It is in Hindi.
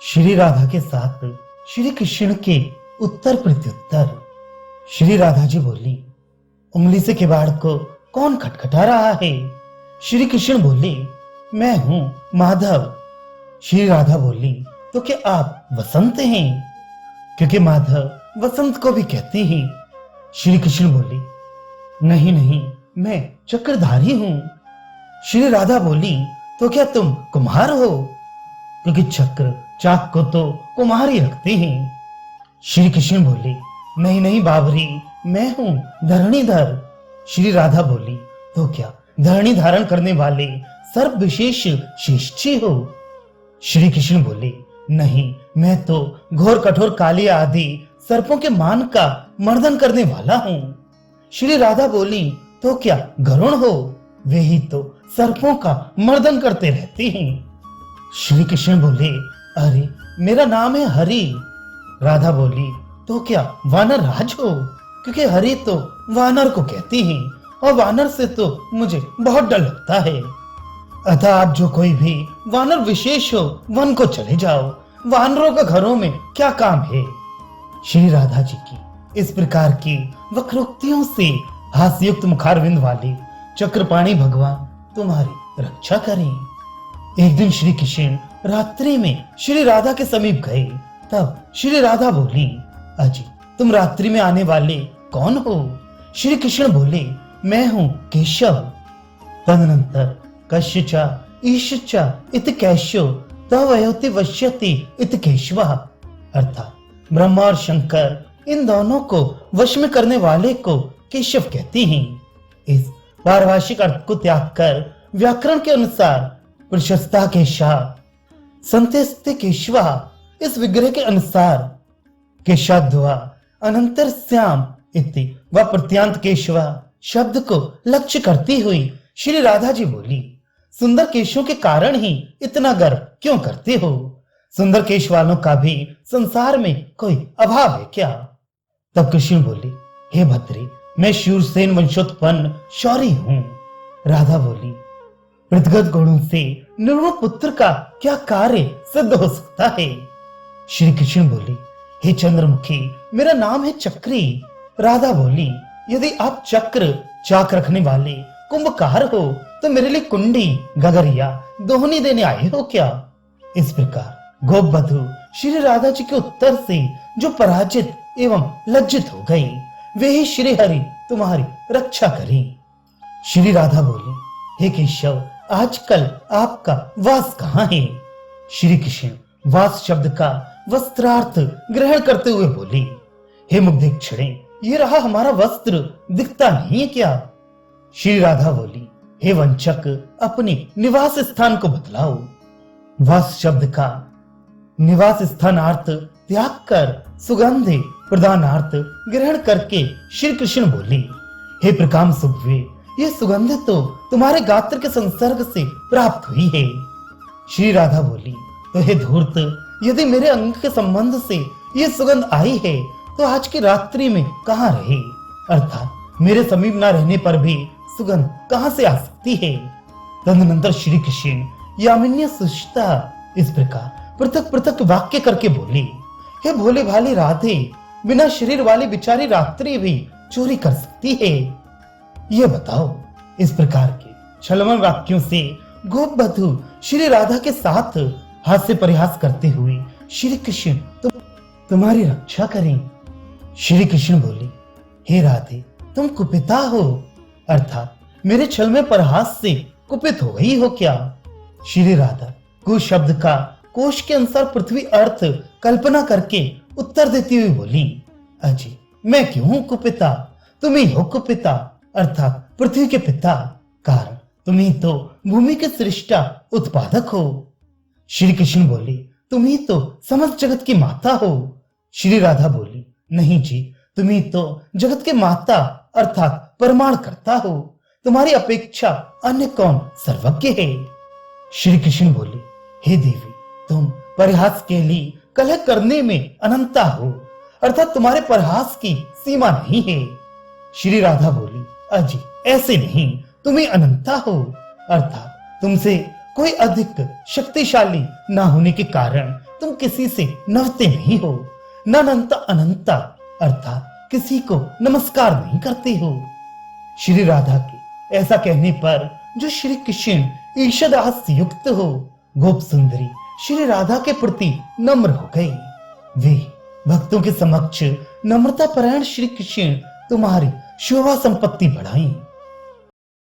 श्री राधा के साथ श्री कृष्ण के उत्तर प्रत्युत्तर। श्री राधा जी बोली, उंगली से किवाड़ को कौन खटखटा रहा है? श्री कृष्ण बोले, मैं हूं माधव। श्री राधा बोली, तो क्या आप वसंत हैं? क्योंकि माधव वसंत को भी कहते हैं। श्री कृष्ण बोले, नहीं नहीं, मैं चक्रधारी हूं। श्री राधा बोली, तो क्या तुम कुम्हार हो? क्योंकि चक्र चाक को तो कुम्हार ही रखते हैं। श्री कृष्ण बोले, नहीं नहीं बाबरी, मैं हूं धरणीधर। श्री राधा बोली, तो क्या धरणी धारण करने वाले सर्प विशेष श्रेष्ठी हो? श्री कृष्ण बोले, नहीं, मैं तो घोर कठोर काली आदि सर्पों के मान का मर्दन करने वाला हूं। श्री राधा बोली, तो क्या गरुण हो? वे ही तो सर्पों का मर्दन करते रहते हैं। श्री कृष्ण बोले, अरे मेरा नाम है हरि। राधा बोली, तो क्या वानर राज हो? क्योंकि हरि तो वानर को कहते हैं और वानर से तो मुझे बहुत डर लगता है। अतः आप जो कोई भी वानर विशेष हो, वन को चले जाओ। वानरों का घरों में क्या काम है? श्री राधा जी की इस प्रकार की वक्रोक्तियों से हास्ययुक्त मुखारविंद वाले चक्रपाणी भगवान तुम्हारी रक्षा करें। एक दिन श्री कृष्ण रात्रि में श्री राधा के समीप गए। तब श्री राधा बोली, अजी तुम रात्रि में आने वाले कौन हो? श्री कृष्ण बोले, मैं हूं केशव। तदनंतर कश्यचा ईशचा इत कैश्यो तवयोति वश्यति इत केशवा। अर्थात ब्रह्मा और शंकर इन दोनों को वश में करने वाले को केशव कहते हैं। इस पारिभाषिक अर्थ को त्याग कर व्याकरण के अनुसार प्रशस्ता केशा संतेस्ते केशवा, इस विग्रह के अनुसार केशाद्वा अनंतर श्याम इति व प्रत्यांत केशवा शब्द को लक्ष्य करती हुई श्री राधा जी बोली, सुंदर केशों के कारण ही इतना गर्व क्यों करते हो? सुंदर केश वालों का भी संसार में कोई अभाव है क्या? तब कृष्ण बोले, हे भद्रे, मैं शूरसेन वंशोत्पन्न शौरी हूं। राधा बोली, पृथगत गुणों से निर्गुण पुत्र का क्या कार्य सिद्ध हो सकता है? श्री कृष्ण बोले, हे चंद्रमुखी, मेरा नाम है चक्री। राधा बोली, यदि आप चक्र चाक रखने वाले कुंभकार हो तो मेरे लिए कुंडी गगरिया दोहनी देने आए हो क्या? इस प्रकार गोप बधू श्री राधा जी के उत्तर से जो पराजित एवं लज्जित हो गई, वे ही श्री हरि तुम्हारी रक्षा करें। श्री राधा बोली, हे केशव, आजकल आपका वास कहाँ है? श्री कृष्ण वास शब्द का वस्त्रार्थ ग्रहण करते हुए बोले, हे मुग्धेक्षणे, ये रहा हमारा वस्त्र, दिखता नहीं है क्या? श्री राधा बोली, हे वंचक, अपने निवास स्थान को बदलाओ। वास शब्द का निवास स्थानार्थ त्याग कर सुगंधि प्रदानार्थ ग्रहण करके श्री कृष्ण बोले, हे प्रकाम सुभ्वे, ये सुगंध तो तुम्हारे गात्र के संसर्ग से प्राप्त हुई है। श्री राधा बोली, तो हे धूर्त, यदि मेरे अंग के संबंध से ये सुगंध आई है तो आज की रात्रि में कहाँ रहे? अर्थात मेरे समीप न रहने पर भी सुगंध कहाँ से आ सकती है? तदनंतर श्री कृष्ण यामिन्य सुष्टा इस प्रकार पृथक पृथक वाक्य करके बोले, हे भोले भाले राधे, बिना शरीर वाली बिचारी रात्रि भी चोरी कर सकती है? ये बताओ। इस प्रकार के छलमन वाक्यों से गोप बधू श्री राधा के साथ हास्य परिहास करते हुए श्री कृष्ण तुम्हारी रक्षा करें। श्री कृष्ण बोले, हे राधे, तुम कुपिता हो, अर्थात मेरे छल में परिहास से कुपित हो गई हो क्या? श्री राधा कुछ शब्द का कोश के अनुसार पृथ्वी अर्थ कल्पना करके उत्तर देती हुई बोली, अजी मैं क्यों हूं कुपिता? तुम ही हो कुपिता, अर्थात पृथ्वी के पिता, कारण तुम ही तो भूमि के सृष्टा उत्पादक हो। श्री कृष्ण बोले, तुम ही तो समस्त जगत की माता हो। श्री राधा बोली, नहीं जी, तुम ही तो जगत के माता अर्थात परमाण करता हो। तुम्हारी अपेक्षा अन्य कौन सर्वज्ञ है? श्री कृष्ण बोले, हे देवी, तुम परिहास के लिए कलह करने में अनंता हो, अर्थात तुम्हारे परिहास की सीमा नहीं है। श्री राधा बोली, अजी ऐसे नहीं, तुम ही अनंता हो, अर्थात तुमसे कोई अधिक शक्तिशाली न होने के कारण तुम किसी से नवते नहीं हो, न अनंत अनंता अर्थात किसी को नमस्कार नहीं करते हो। श्री राधा के ऐसा कहने पर जो श्री कृष्ण ईषदास युक्त हो, गोप सुंदरी श्री राधा के प्रति नम्र हो गई। वे भक्तों के समक्ष नम्रता परायण श्री कृष्ण तुम्हारी शोभा संपत्ति बढ़ाई।